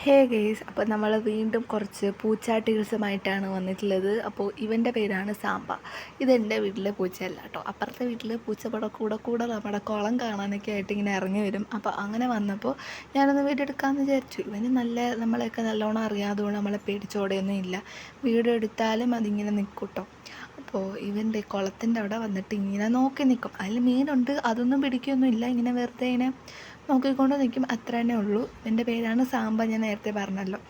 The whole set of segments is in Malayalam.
ഹേ ഗെയ്സ്, അപ്പോൾ നമ്മൾ വീണ്ടും കുറച്ച് പൂച്ചാട്ടിൽസുമായിട്ടാണ് വന്നിട്ടുള്ളത്. അപ്പോൾ ഇവൻ്റെ പേരാണ് സാമ്പ. ഇതെൻ്റെ വീട്ടിലെ പൂച്ചയല്ല കേട്ടോ. അപ്പുറത്തെ വീട്ടിൽ പൂച്ചപ്പട കൂടെ നമ്മുടെ കുളം കാണാനൊക്കെ ആയിട്ട് ഇങ്ങനെ ഇറങ്ങി വരും. അപ്പോൾ അങ്ങനെ വന്നപ്പോൾ ഞാനൊന്ന് വീഡിയോ എടുക്കാമെന്ന് വിചാരിച്ചു. ഇവന് നമ്മളെയൊക്കെ നല്ലോണം അറിയാതുകൊണ്ട് നമ്മളെ പേടിച്ചോടെയൊന്നും ഇല്ല. വീഡിയോ എടുത്താലും അതിങ്ങനെ നിൽക്കും കേട്ടോ. അപ്പോൾ ഇവൻ്റെ കുളത്തിൻ്റെ അവിടെ വന്നിട്ട് ഇങ്ങനെ നോക്കി നിൽക്കും. അതിൽ മീനുണ്ട്, അതൊന്നും പിടിക്കുകയൊന്നുമില്ല. ഇങ്ങനെ വെറുതെ ഇങ്ങനെ നോക്കിക്കൊണ്ട് നിൽക്കും, അത്ര തന്നെ ഉള്ളൂ. എൻ്റെ പേരാണ് സാമ്പ, ഞാൻ നേരത്തെ പറഞ്ഞല്ലോ.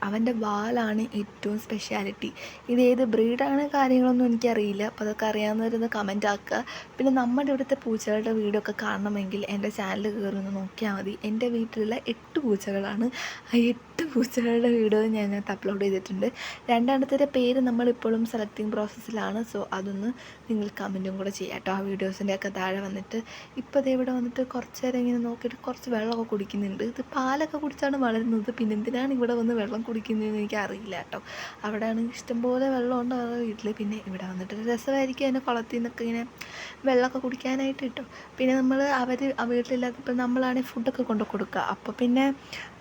അവൻ്റെ വാലാണ് ഏറ്റവും സ്പെഷ്യാലിറ്റി. ഇതേത് ബ്രീഡാണ് കാര്യങ്ങളൊന്നും എനിക്കറിയില്ല. അപ്പോൾ അതൊക്കെ അറിയാവുന്നവരൊന്ന് കമൻ്റ് ആക്കുക. പിന്നെ നമ്മുടെ ഇവിടുത്തെ പൂച്ചകളുടെ വീഡിയോ ഒക്കെ കാണണമെങ്കിൽ എൻ്റെ ചാനൽ കയറുന്ന നോക്കിയാൽ മതി. എൻ്റെ വീട്ടിലുള്ള 8 പൂച്ചകളാണ്. ആ 8 പൂച്ചകളുടെ വീഡിയോ ഞാനകത്ത് അപ്ലോഡ് ചെയ്തിട്ടുണ്ട്. രണ്ടെണ്ണത്തിൻ്റെ പേര് നമ്മളിപ്പോഴും സെലക്ടിങ് പ്രോസസ്സിലാണ്. സോ അതൊന്ന് നിങ്ങൾ കമൻറ്റും കൂടെ ചെയ്യാം കേട്ടോ. ആ വീഡിയോസിൻ്റെ ഒക്കെ താഴെ വന്നിട്ട് ഇപ്പോൾ ദേ ഇവിടെ വന്നിട്ട് കുറച്ച് നേരം ഇങ്ങനെ നോക്കിയിട്ട് കുറച്ച് വെള്ളമൊക്കെ കുടിക്കുന്നുണ്ട്. ഇത് പാലൊക്കെ കുടിച്ചാണ് വളരുന്നത്, പിന്നെ എന്തിനാണ് ഇവിടെ വന്ന് വെള്ളം കുടിക്കുന്നതെന്ന് എനിക്കറിയില്ല കേട്ടോ. അവിടെയാണ് ഇഷ്ടംപോലെ വെള്ളമുണ്ട് അവരുടെ വീട്ടിൽ. പിന്നെ ഇവിടെ വന്നിട്ട് രസമായിരിക്കും അതിൻ്റെ കുളത്തിൽ നിന്നൊക്കെ ഇങ്ങനെ വെള്ളമൊക്കെ കുടിക്കാനായിട്ട് കേട്ടോ. പിന്നെ നമ്മൾ ആ വീട്ടിലില്ലാത്തപ്പോൾ നമ്മളാണെങ്കിൽ ഫുഡൊക്കെ കൊണ്ട് കൊടുക്കുക. അപ്പോൾ പിന്നെ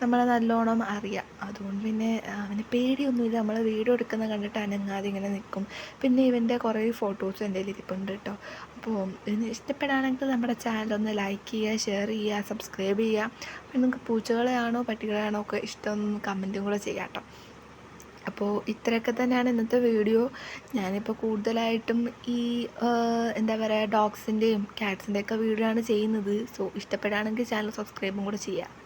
നമ്മളെ നല്ലോണം അറിയാം. അതുകൊണ്ട് പിന്നെ അവന് പേടിയൊന്നുമില്ല. നമ്മൾ വീഡിയോ എടുക്കുന്ന കണ്ടിട്ട് അനങ്ങാതെ ഇങ്ങനെ നിൽക്കും. പിന്നെ ഇവൻ്റെ കുറേ ഫോട്ടോസും എൻ്റെ കയ്യിൽ ഇരിപ്പുണ്ട് കേട്ടോ. അപ്പോൾ ഇതിന് ഇഷ്ടപ്പെടുകയാണെങ്കിൽ നമ്മുടെ ചാനലൊന്ന് ലൈക്ക് ചെയ്യുക, ഷെയർ ചെയ്യുക, സബ്സ്ക്രൈബ് ചെയ്യുക. പിന്നെ നിങ്ങൾക്ക് പൂച്ചകളെയാണോ പട്ടികളെയാണോ ഒക്കെ ഇഷ്ടം കമൻറ്റും കൂടെ ചെയ്യാം കേട്ടോ. അപ്പോൾ ഇത്രയൊക്കെ തന്നെയാണ് ഇന്നത്തെ വീഡിയോ. ഞാനിപ്പോൾ കൂടുതലായിട്ടും ഈ എന്താ പറയുക, ഡോഗ്സിൻ്റെയും ക്യാറ്റ്സിൻ്റെയൊക്കെ വീഡിയോ ആണ് ചെയ്യുന്നത്. സോ ഇഷ്ടപ്പെടുകയാണെങ്കിൽ ചാനൽ സബ്സ്ക്രൈബും കൂടെ ചെയ്യുക.